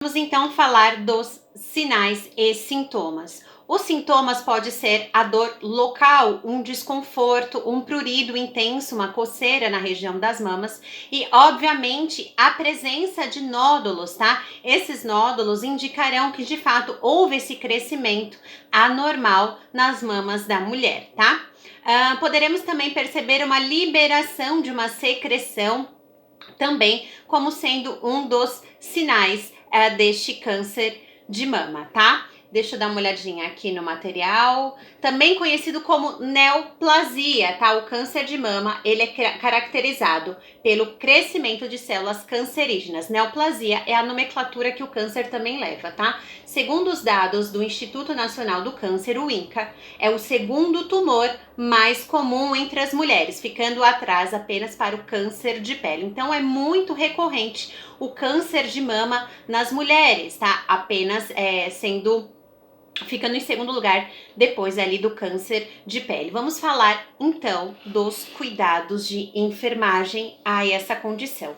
Vamos então falar dos sinais e sintomas. Os sintomas pode ser a dor local, um desconforto, um prurido intenso, uma coceira na região das mamas e, obviamente, a presença de nódulos, tá? Esses nódulos indicarão que de fato houve esse crescimento anormal nas mamas da mulher, tá? Poderemos também perceber uma liberação de uma secreção também como sendo um dos sinais deste câncer de mama, tá? Deixa eu dar uma olhadinha aqui no material. Também conhecido como neoplasia, tá? O câncer de mama, ele é caracterizado pelo crescimento de células cancerígenas. Neoplasia é a nomenclatura que o câncer também leva, tá? Segundo os dados do Instituto Nacional do Câncer, o INCA, é o segundo tumor mais comum entre as mulheres, ficando atrás apenas para o câncer de pele. Então é muito recorrente o câncer de mama nas mulheres, tá? Apenas ficando em segundo lugar depois ali do câncer de pele. Vamos falar então dos cuidados de enfermagem a essa condição.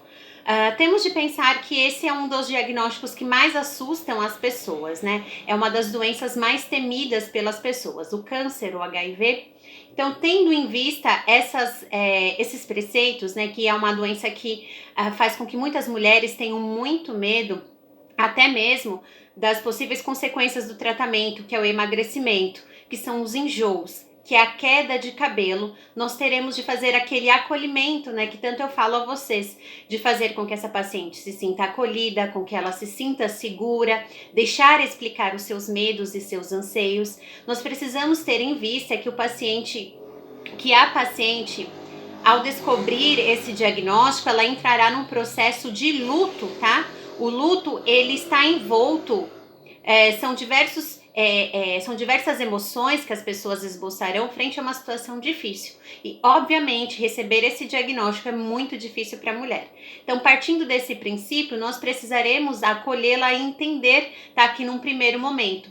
Temos de pensar que esse é um dos diagnósticos que mais assustam as pessoas, né? É uma das doenças mais temidas pelas pessoas, o câncer, o HIV. Então, tendo em vista esses preceitos, né, que é uma doença que faz com que muitas mulheres tenham muito medo, até mesmo das possíveis consequências do tratamento, que é o emagrecimento, que são os enjoos, que é a queda de cabelo, nós teremos de fazer aquele acolhimento, né, que tanto eu falo a vocês, de fazer com que essa paciente se sinta acolhida, com que ela se sinta segura, deixar explicar os seus medos e seus anseios. Nós precisamos ter em vista que a paciente, ao descobrir esse diagnóstico, ela entrará num processo de luto, tá? O luto, ele está envolto, são diversas emoções que as pessoas esboçarão frente a uma situação difícil. E, obviamente, receber esse diagnóstico é muito difícil para a mulher. Então, partindo desse princípio, nós precisaremos acolhê-la e entender, tá? Que num primeiro momento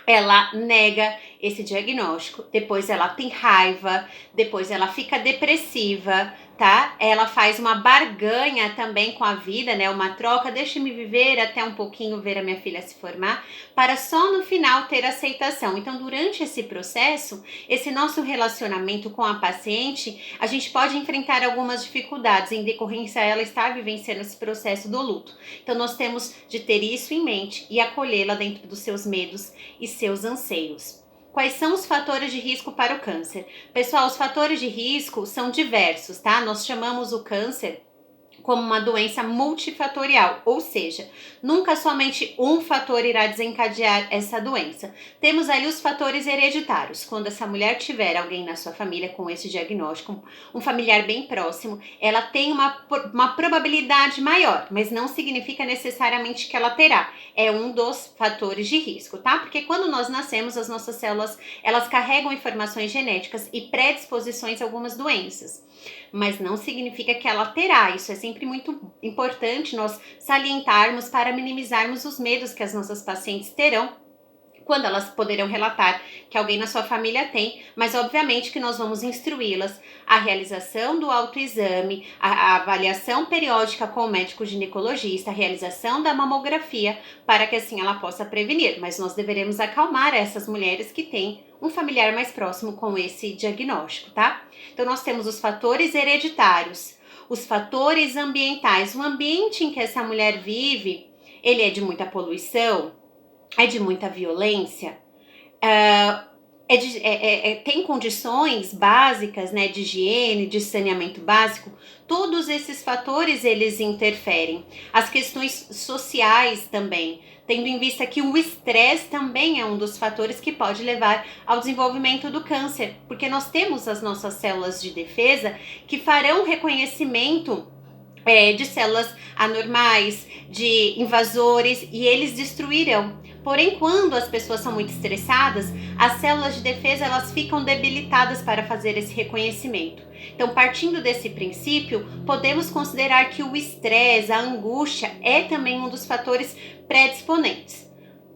ela nega esse diagnóstico, depois ela tem raiva, depois ela fica depressiva, tá? Ela faz uma barganha também com a vida, né? Uma troca, deixa-me viver até um pouquinho ver a minha filha se formar, para só no final ter aceitação. Então, durante esse processo, esse nosso relacionamento com a paciente, a gente pode enfrentar algumas dificuldades em decorrência ela estar vivenciando esse processo do luto. Então, nós temos de ter isso em mente e acolhê-la dentro dos seus medos e seus anseios. Quais são os fatores de risco para o câncer? Pessoal, os fatores de risco são diversos, tá? Nós chamamos o câncer como uma doença multifatorial, ou seja, nunca somente um fator irá desencadear essa doença. Temos ali os fatores hereditários. Quando essa mulher tiver alguém na sua família com esse diagnóstico, um familiar bem próximo, ela tem uma probabilidade maior, mas não significa necessariamente que ela terá. É um dos fatores de risco, tá? Porque quando nós nascemos, as nossas células, elas carregam informações genéticas e predisposições a algumas doenças, mas não significa que ela terá. Isso é sempre muito importante nós salientarmos para minimizarmos os medos que as nossas pacientes terão quando elas poderão relatar que alguém na sua família tem, mas obviamente que nós vamos instruí-las a realização do autoexame, a avaliação periódica com o médico ginecologista, a realização da mamografia, para que assim ela possa prevenir, mas nós deveremos acalmar essas mulheres que têm um familiar mais próximo com esse diagnóstico, tá? Então nós temos os fatores hereditários, os fatores ambientais, o ambiente em que essa mulher vive, ele é de muita poluição, é de muita violência, tem condições básicas, né, de higiene, de saneamento básico. Todos esses fatores eles interferem. As questões sociais também, tendo em vista que o estresse também é um dos fatores que pode levar ao desenvolvimento do câncer, porque nós temos as nossas células de defesa que farão reconhecimento de células anormais, de invasores, e eles destruirão. Porém, quando as pessoas são muito estressadas, as células de defesa elas ficam debilitadas para fazer esse reconhecimento. Então, partindo desse princípio, podemos considerar que o estresse, a angústia, é também um dos fatores predisponentes.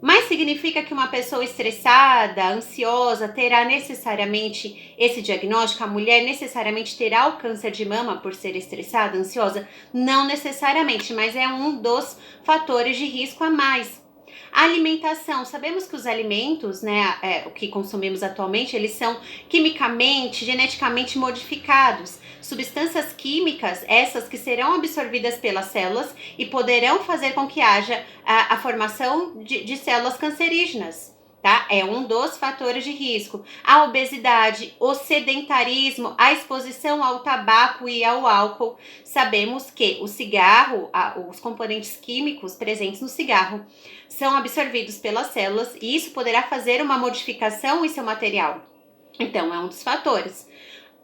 Mas significa que uma pessoa estressada, ansiosa, terá necessariamente esse diagnóstico? A mulher necessariamente terá o câncer de mama por ser estressada, ansiosa? Não necessariamente, mas é um dos fatores de risco a mais. A alimentação, sabemos que os alimentos, né, o que consumimos atualmente, eles são quimicamente, geneticamente modificados. Substâncias químicas, essas que serão absorvidas pelas células e poderão fazer com que haja a formação de células cancerígenas. Tá? É um dos fatores de risco. A obesidade, o sedentarismo, a exposição ao tabaco e ao álcool. Sabemos que o cigarro, os componentes químicos presentes no cigarro são absorvidos pelas células e isso poderá fazer uma modificação em seu material. Então, é um dos fatores.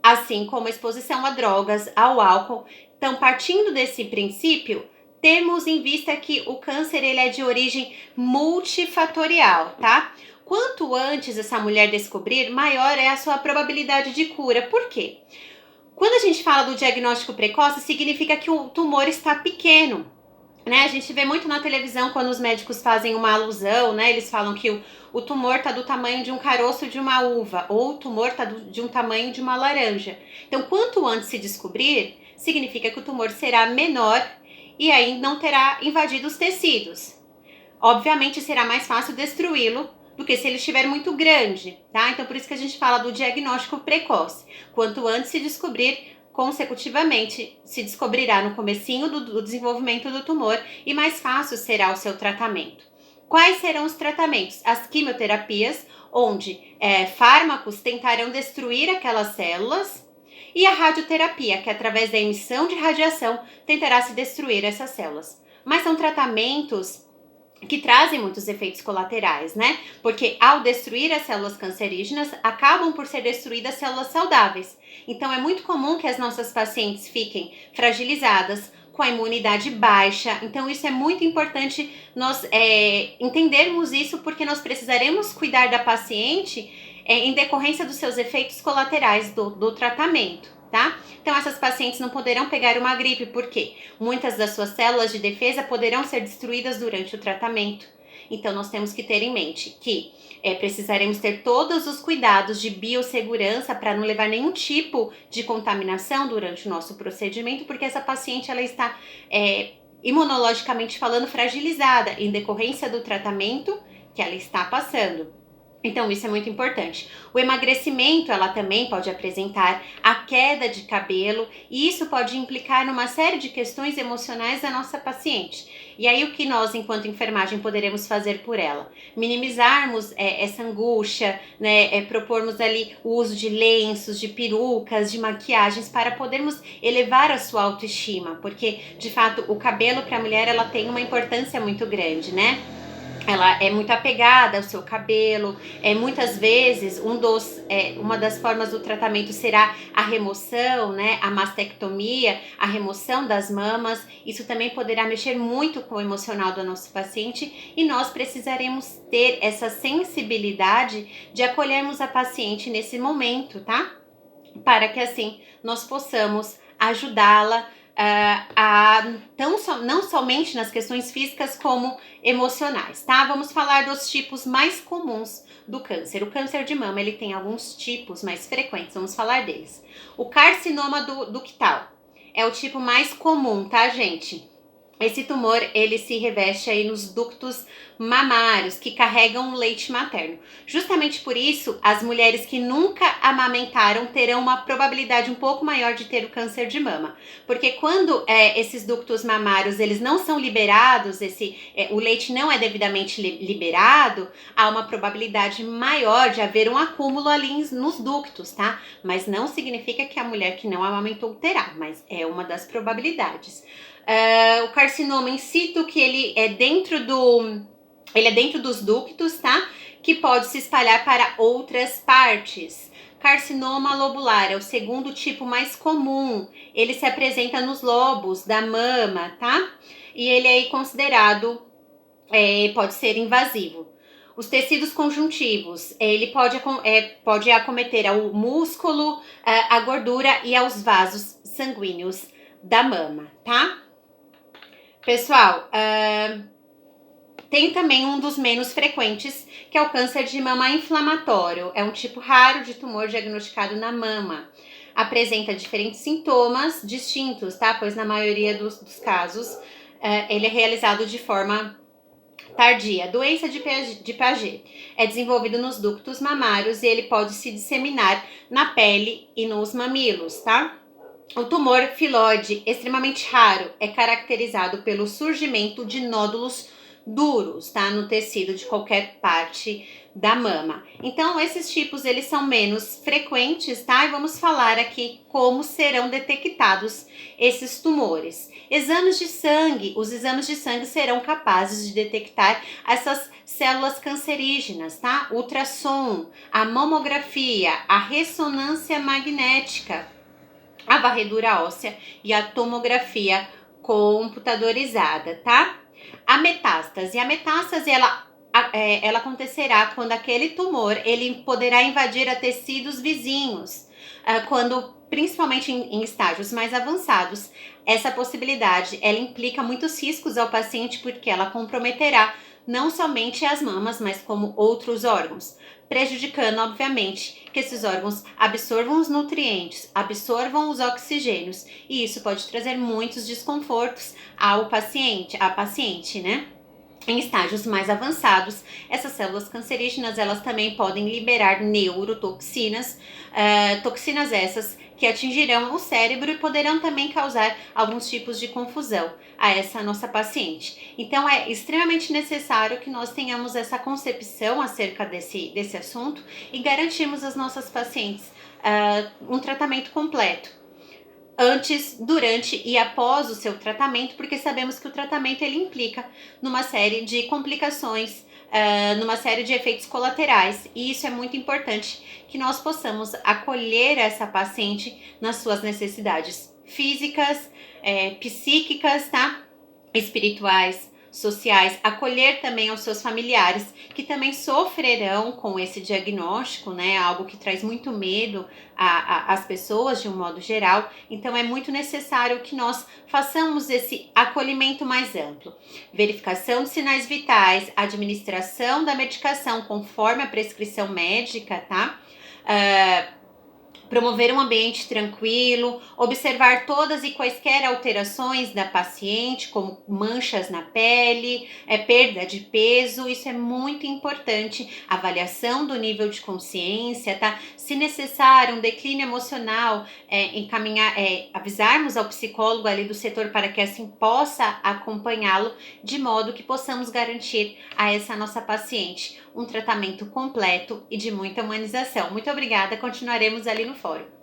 Assim como a exposição a drogas, ao álcool. Então, partindo desse princípio, temos em vista que o câncer ele é de origem multifatorial, tá? Quanto antes essa mulher descobrir, maior é a sua probabilidade de cura. Por quê? Quando a gente fala do diagnóstico precoce, significa que o tumor está pequeno. Né, a gente vê muito na televisão quando os médicos fazem uma alusão, né? Eles falam que o tumor tá do tamanho de um caroço de uma uva, ou o tumor tá de um tamanho de uma laranja. Então, quanto antes se descobrir, significa que o tumor será menor e aí não terá invadido os tecidos. Obviamente, será mais fácil destruí-lo do que se ele estiver muito grande, tá? Então, por isso que a gente fala do diagnóstico precoce. Quanto antes se descobrir, consecutivamente se descobrirá no comecinho do desenvolvimento do tumor e mais fácil será o seu tratamento. Quais serão os tratamentos? As quimioterapias, onde fármacos tentarão destruir aquelas células, e a radioterapia, que através da emissão de radiação tentará se destruir essas células. Mas são tratamentos que trazem muitos efeitos colaterais, né? Porque ao destruir as células cancerígenas, acabam por ser destruídas células saudáveis. Então é muito comum que as nossas pacientes fiquem fragilizadas, com a imunidade baixa. Então isso é muito importante nós entendermos isso, porque nós precisaremos cuidar da paciente em decorrência dos seus efeitos colaterais do tratamento, tá? Então essas pacientes não poderão pegar uma gripe, porque muitas das suas células de defesa poderão ser destruídas durante o tratamento. Então nós temos que ter em mente que precisaremos ter todos os cuidados de biossegurança para não levar nenhum tipo de contaminação durante o nosso procedimento, porque essa paciente ela está imunologicamente falando fragilizada em decorrência do tratamento que ela está passando. Então isso é muito importante. O emagrecimento ela também pode apresentar a queda de cabelo e isso pode implicar numa série de questões emocionais da nossa paciente. E aí o que nós, enquanto enfermagem, poderemos fazer por ela? Minimizarmos essa angústia, né? Propormos ali o uso de lenços, de perucas, de maquiagens para podermos elevar a sua autoestima, porque de fato o cabelo para a mulher ela tem uma importância muito grande, né? Ela é muito apegada ao seu cabelo, muitas vezes uma das formas do tratamento será a remoção, né, a mastectomia, a remoção das mamas. Isso também poderá mexer muito com o emocional do nosso paciente e nós precisaremos ter essa sensibilidade de acolhermos a paciente nesse momento, tá? Para que assim nós possamos ajudá-la não somente nas questões físicas como emocionais, tá? Vamos falar dos tipos mais comuns do câncer. O câncer de mama, ele tem alguns tipos mais frequentes, vamos falar deles. O carcinoma ductal é o tipo mais comum, tá, gente? Esse tumor, ele se reveste aí nos ductos mamários que carregam leite materno. Justamente por isso, as mulheres que nunca amamentaram terão uma probabilidade um pouco maior de ter o câncer de mama. Porque quando esses ductos mamários, eles não são liberados, o leite não é devidamente liberado, há uma probabilidade maior de haver um acúmulo ali nos ductos, tá? Mas não significa que a mulher que não amamentou terá, mas é uma das probabilidades. O carcinoma in situ, que ele é dentro dos ductos, tá? Que pode se espalhar para outras partes. Carcinoma lobular é o segundo tipo mais comum. Ele se apresenta nos lobos da mama, tá? E ele é considerado, pode ser invasivo. Os tecidos conjuntivos, ele pode acometer ao músculo, a gordura e aos vasos sanguíneos da mama, tá? Pessoal, Tem também um dos menos frequentes, que é o câncer de mama inflamatório. É um tipo raro de tumor diagnosticado na mama. Apresenta diferentes sintomas distintos, tá? Pois na maioria dos casos ele é realizado de forma tardia. Doença de Paget é desenvolvido nos ductos mamários e ele pode se disseminar na pele e nos mamilos, tá? O tumor filoide, extremamente raro, é caracterizado pelo surgimento de nódulos duros, tá, no tecido de qualquer parte da mama. Então, esses tipos, eles são menos frequentes, tá? E vamos falar aqui como serão detectados esses tumores. Exames de sangue, os exames de sangue serão capazes de detectar essas células cancerígenas, tá? Ultrassom, a mamografia, a ressonância magnética, a varredura óssea e a tomografia computadorizada, tá? A metástase ela acontecerá quando aquele tumor ele poderá invadir a tecidos vizinhos, quando principalmente em estágios mais avançados. Essa possibilidade ela implica muitos riscos ao paciente porque ela comprometerá não somente as mamas, mas como outros órgãos, prejudicando, obviamente, que esses órgãos absorvam os nutrientes, absorvam os oxigênios, e isso pode trazer muitos desconfortos ao paciente, à paciente, né? Em estágios mais avançados, essas células cancerígenas elas também podem liberar neurotoxinas, toxinas essas que atingirão o cérebro e poderão também causar alguns tipos de confusão a essa nossa paciente. Então é extremamente necessário que nós tenhamos essa concepção acerca desse assunto e garantirmos às nossas pacientes um tratamento completo antes, durante e após o seu tratamento, porque sabemos que o tratamento ele implica numa série de complicações, numa série de efeitos colaterais, e isso é muito importante que nós possamos acolher essa paciente nas suas necessidades físicas, psíquicas, tá? Espirituais, sociais, acolher também os seus familiares que também sofrerão com esse diagnóstico, né? Algo que traz muito medo às pessoas de um modo geral. Então é muito necessário que nós façamos esse acolhimento mais amplo. Verificação de sinais vitais, administração da medicação conforme a prescrição médica, tá? Promover um ambiente tranquilo, observar todas e quaisquer alterações da paciente, como manchas na pele, perda de peso, isso é muito importante. Avaliação do nível de consciência, tá? Se necessário, um declínio emocional, avisarmos ao psicólogo ali do setor para que assim possa acompanhá-lo, de modo que possamos garantir a essa nossa paciente um tratamento completo e de muita humanização. Muito obrigada, continuaremos ali no fórum.